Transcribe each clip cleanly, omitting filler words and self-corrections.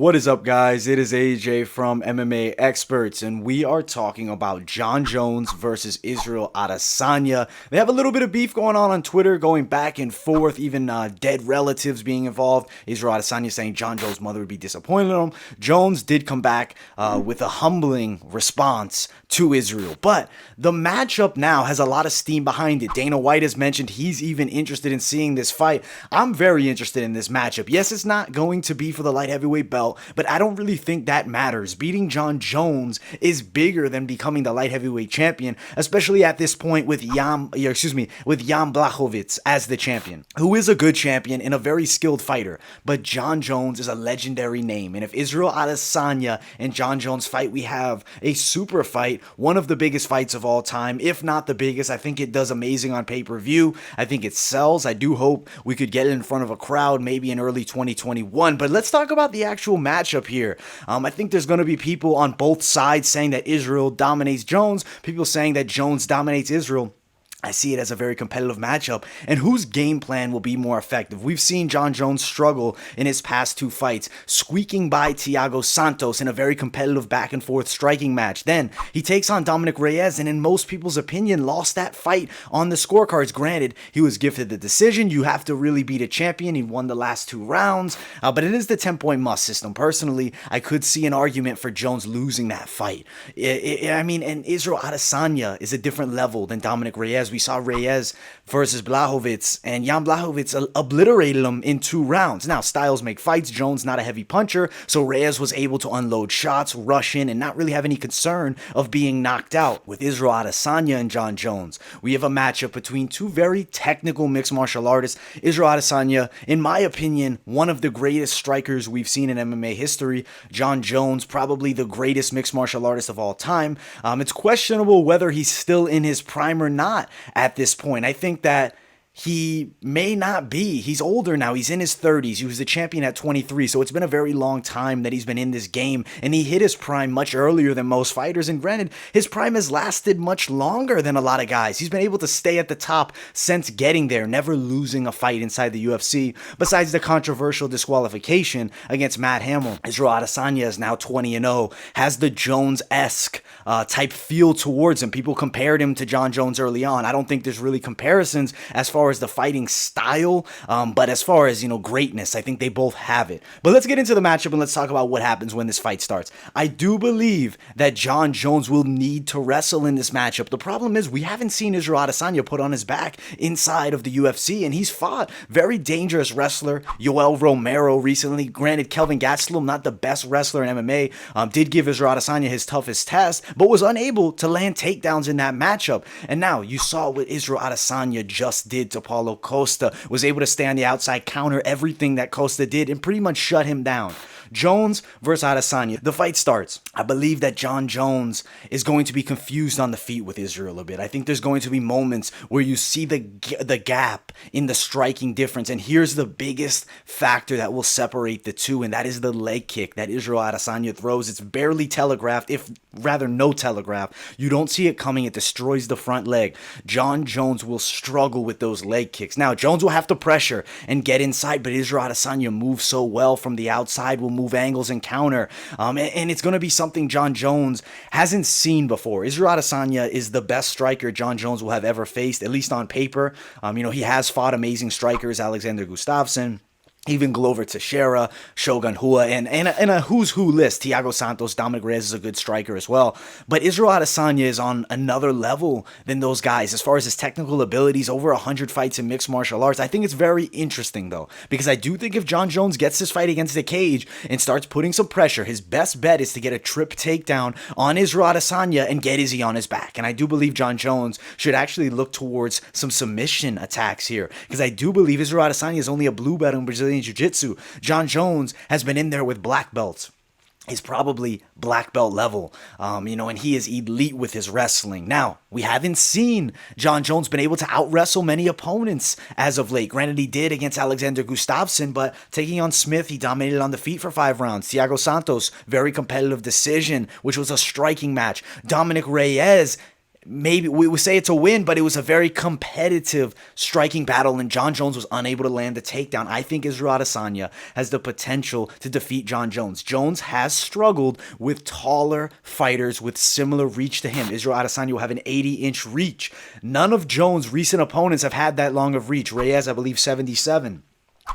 What is up, guys? It is AJ from MMA Experts, and we are talking about Jon Jones versus Israel Adesanya. They have a little bit of beef going on Twitter, going back and forth, even dead relatives being involved. Israel Adesanya saying Jon Jones' mother would be disappointed in him. Jones did come back with a humbling response to Israel, but the matchup now has a lot of steam behind it. Dana White has mentioned he's even interested in seeing this fight. I'm very interested in this matchup. Yes, it's not going to be for the light heavyweight belt, but I don't really think that matters. Beating Jon Jones is bigger than becoming the light heavyweight champion, especially at this point with Jan Blachowicz as the champion, who is a good champion and a very skilled fighter. But Jon Jones is a legendary name, and if Israel Adesanya and Jon Jones fight, we have a super fight, one of the biggest fights of all time, if not the biggest. I think it does amazing on pay-per-view. I think it sells. I do hope we could get it in front of a crowd maybe in early 2021. But let's talk about the actual matchup here. I think there's going to be people on both sides saying that Israel dominates Jones, people saying that Jones dominates Israel. I see it as a very competitive matchup, and whose game plan will be more effective? We've seen Jon Jones struggle in his past two fights, squeaking by Thiago Santos in a very competitive back-and-forth striking match. Then he takes on Dominic Reyes, and in most people's opinion, lost that fight on the scorecards. Granted, he was gifted the decision. You have to really beat a champion. He won the last two rounds, but it is the 10-point must system. Personally, I could see an argument for Jones losing that fight. And Israel Adesanya is a different level than Dominic Reyes. We saw Reyes versus Blachowicz, and Jan Blachowicz obliterated him in 2 rounds. Now, styles make fights. Jones not a heavy puncher, so Reyes was able to unload shots, rush in, and not really have any concern of being knocked out. With Israel Adesanya and Jon Jones, we have a matchup between two very technical mixed martial artists. Israel Adesanya, in my opinion, one of the greatest strikers we've seen in MMA history. Jon Jones, probably the greatest mixed martial artist of all time. It's questionable whether he's still in his prime or not at this point. I think that he may not be. He's older now. He's in his 30s. He was the champion at 23, so it's been a very long time that he's been in this game, and he hit his prime much earlier than most fighters, and granted, his prime has lasted much longer than a lot of guys. He's been able to stay at the top since getting there, never losing a fight inside the UFC, besides the controversial disqualification against Matt Hamill. Israel Adesanya is now 20-0, has the Jones-esque type feel towards him. People compared him to Jon Jones early on. I don't think there's really comparisons as far as the fighting style, but as far as, greatness, I think they both have it. But let's get into the matchup and let's talk about what happens when this fight starts. I do believe that Jon Jones will need to wrestle in this matchup. The problem is we haven't seen Israel Adesanya put on his back inside of the UFC, and he's fought very dangerous wrestler, Yoel Romero, recently. Granted, Kelvin Gastelum, not the best wrestler in MMA, did give Israel Adesanya his toughest test, but was unable to land takedowns in that matchup. And now you saw what Israel Adesanya just did to Paulo Costa, was able to stay on the outside, counter everything that Costa did, and pretty much shut him down. Jones versus Adesanya. The fight starts. I believe that Jon Jones is going to be confused on the feet with Israel a bit. I think there's going to be moments where you see the gap in the striking difference, and here's the biggest factor that will separate the two, and that is the leg kick that Israel Adesanya throws. It's barely telegraphed, if rather no telegraph. You don't see it coming. It destroys the front leg. Jon Jones will struggle with those leg kicks. Now, Jones will have to pressure and get inside, but Israel Adesanya moves so well from the outside, will move angles and counter, and it's going to be something Jon Jones hasn't seen before. Israel Adesanya is the best striker Jon Jones will have ever faced, at least on paper. He has fought amazing strikers, Alexander Gustafsson, even Glover Teixeira, Shogun Rua, and a who's who list. Thiago Santos, Dominic Reyes is a good striker as well. But Israel Adesanya is on another level than those guys as far as his technical abilities, over 100 fights in mixed martial arts. I think it's very interesting, though, because I do think if Jon Jones gets this fight against the cage and starts putting some pressure, his best bet is to get a trip takedown on Israel Adesanya and get Izzy on his back. And I do believe Jon Jones should actually look towards some submission attacks here, because I do believe Israel Adesanya is only a blue belt in Brazilian Jiu-Jitsu. Jon Jones has been in there with black belts. He's probably black belt level, and he is elite with his wrestling. Now, we haven't seen Jon Jones been able to out-wrestle many opponents as of late. Granted, he did against Alexander Gustafsson, but taking on Smith, he dominated on the feet for 5 rounds. Thiago Santos, very competitive decision, which was a striking match. Dominic Reyes, maybe we would say it's a win, but it was a very competitive striking battle, and Jon Jones was unable to land the takedown. I think Israel Adesanya has the potential to defeat Jon Jones. Jones has struggled with taller fighters with similar reach to him. Israel Adesanya will have an 80-inch reach. None of Jones' recent opponents have had that long of reach. Reyes, I believe, 77.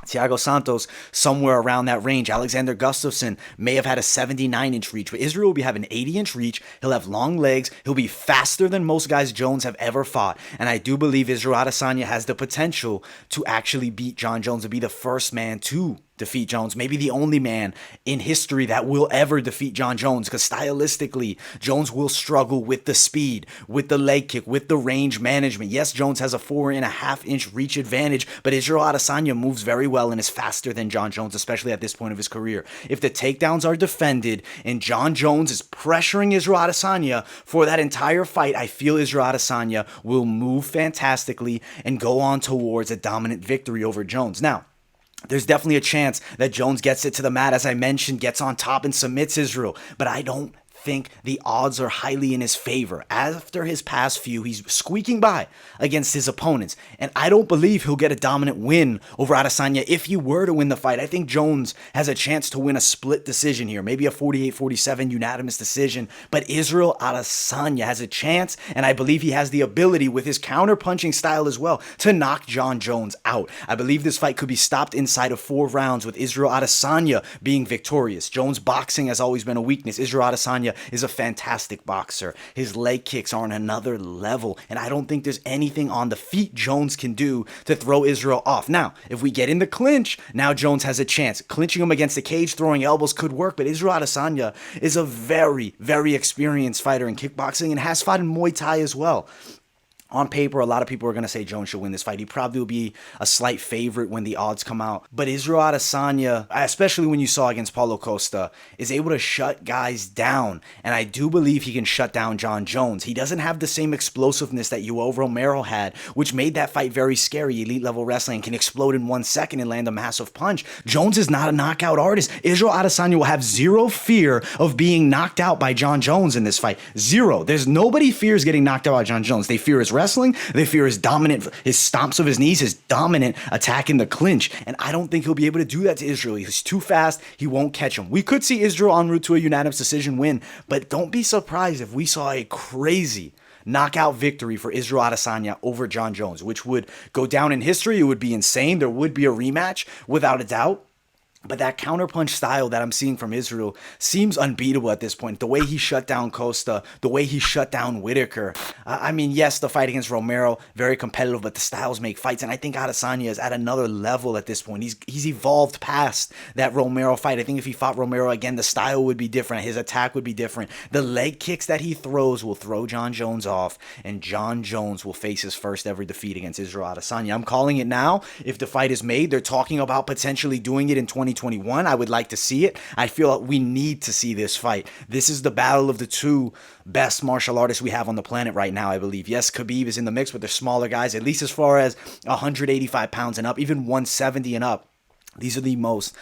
Thiago Santos, somewhere around that range. Alexander Gustafsson may have had a 79-inch reach, but Israel will be having an 80-inch reach. He'll have long legs. He'll be faster than most guys Jones have ever fought. And I do believe Israel Adesanya has the potential to actually beat Jon Jones and be the first man to defeat Jones, maybe the only man in history that will ever defeat Jon Jones, because stylistically, Jones will struggle with the speed, with the leg kick, with the range management. Yes, Jones has a 4.5-inch reach advantage, but Israel Adesanya moves very well and is faster than Jon Jones, especially at this point of his career. If the takedowns are defended and Jon Jones is pressuring Israel Adesanya for that entire fight, I feel Israel Adesanya will move fantastically and go on towards a dominant victory over Jones. Now, there's definitely a chance that Jones gets it to the mat, as I mentioned, gets on top and submits Israel. But I don't think the odds are highly in his favor. After his past few, he's squeaking by against his opponents. And I don't believe he'll get a dominant win over Adesanya if he were to win the fight. I think Jones has a chance to win a split decision here, maybe a 48-47 unanimous decision. But Israel Adesanya has a chance, and I believe he has the ability with his counter-punching style as well to knock Jon Jones out. I believe this fight could be stopped inside of 4 rounds with Israel Adesanya being victorious. Jones' boxing has always been a weakness. Israel Adesanya is a fantastic boxer. His leg kicks are on another level, and I don't think there's anything on the feet Jones can do to throw Israel off. Now, if we get in the clinch, now Jones has a chance. Clinching him against the cage, throwing elbows could work, but Israel Adesanya is a very, very experienced fighter in kickboxing and has fought in Muay Thai as well. On paper, a lot of people are going to say Jones should win this fight. He probably will be a slight favorite when the odds come out. But Israel Adesanya, especially when you saw against Paulo Costa, is able to shut guys down. And I do believe he can shut down Jon Jones. He doesn't have the same explosiveness that Yoel Romero had, which made that fight very scary. Elite level wrestling can explode in 1 second and land a massive punch. Jones is not a knockout artist. Israel Adesanya will have zero fear of being knocked out by Jon Jones in this fight. Zero. There's nobody fears getting knocked out by Jon Jones. They fear his wrestling. They fear his dominant, his stomps of his knees, his dominant attack in the clinch. And I don't think he'll be able to do that to Israel. He's too fast. He won't catch him. We could see Israel en route to a unanimous decision win, but don't be surprised if we saw a crazy knockout victory for Israel Adesanya over Jon Jones, which would go down in history. It would be insane. There would be a rematch without a doubt. But that counterpunch style that I'm seeing from Israel seems unbeatable at this point. The way he shut down Costa, the way he shut down Whitaker. I mean, yes, the fight against Romero, very competitive, but the styles make fights. And I think Adesanya is at another level at this point. He's evolved past that Romero fight. I think if he fought Romero again, the style would be different. His attack would be different. The leg kicks that he throws will throw Jon Jones off. And Jon Jones will face his first ever defeat against Israel Adesanya. I'm calling it now. If the fight is made, they're talking about potentially doing it in 2021. I would like to see it. I feel we need to see this fight. This is the battle of the two best martial artists we have on the planet right now, I believe. Yes, Khabib is in the mix, but they're smaller guys, at least as far as 185 pounds and up, even 170 and up. These are the most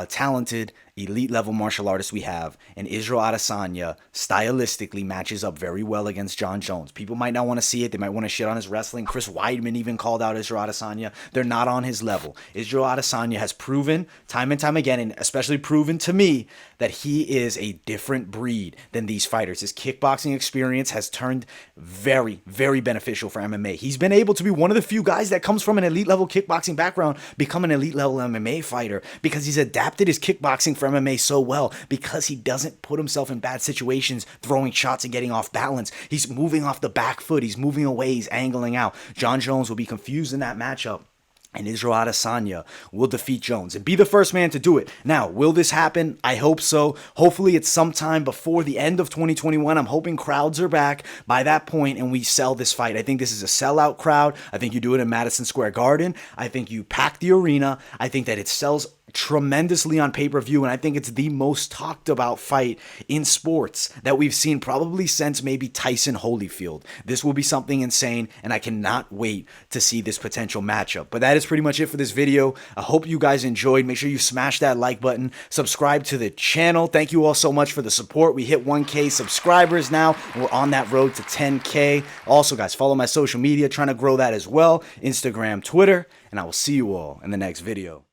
talented, elite level martial artists we have, and Israel Adesanya stylistically matches up very well against Jon Jones. People might not want to see it. They might want to shit on his wrestling. Chris Weidman even called out Israel Adesanya. They're not on his level. Israel Adesanya has proven time and time again, and especially proven to me, that he is a different breed than these fighters. His kickboxing experience has turned very, very beneficial for MMA. He's been able to be one of the few guys that comes from an elite level kickboxing background, become an elite level MMA fighter, because he's adapted his kickboxing for MMA so well, because he doesn't put himself in bad situations throwing shots and getting off balance. He's moving off the back foot. He's moving away. He's angling out. Jon Jones will be confused in that matchup, and Israel Adesanya will defeat Jones and be the first man to do it. Now, will this happen? I hope so. Hopefully it's sometime before the end of 2021. I'm hoping crowds are back by that point and we sell this fight. I think this is a sellout crowd. I think you do it in Madison Square Garden. I think you pack the arena. I think that it sells tremendously on pay-per-view, and I think it's the most talked about fight in sports that we've seen probably since maybe Tyson Holyfield. This will be something insane, and I cannot wait to see this potential matchup. But that is pretty much it for this video. I hope you guys enjoyed. Make sure you smash that like button, subscribe to the channel. Thank you all so much for the support. We hit 1K subscribers now, and we're on that road to 10K. Also, guys, follow my social media, trying to grow that as well, Instagram, Twitter, and I will see you all in the next video.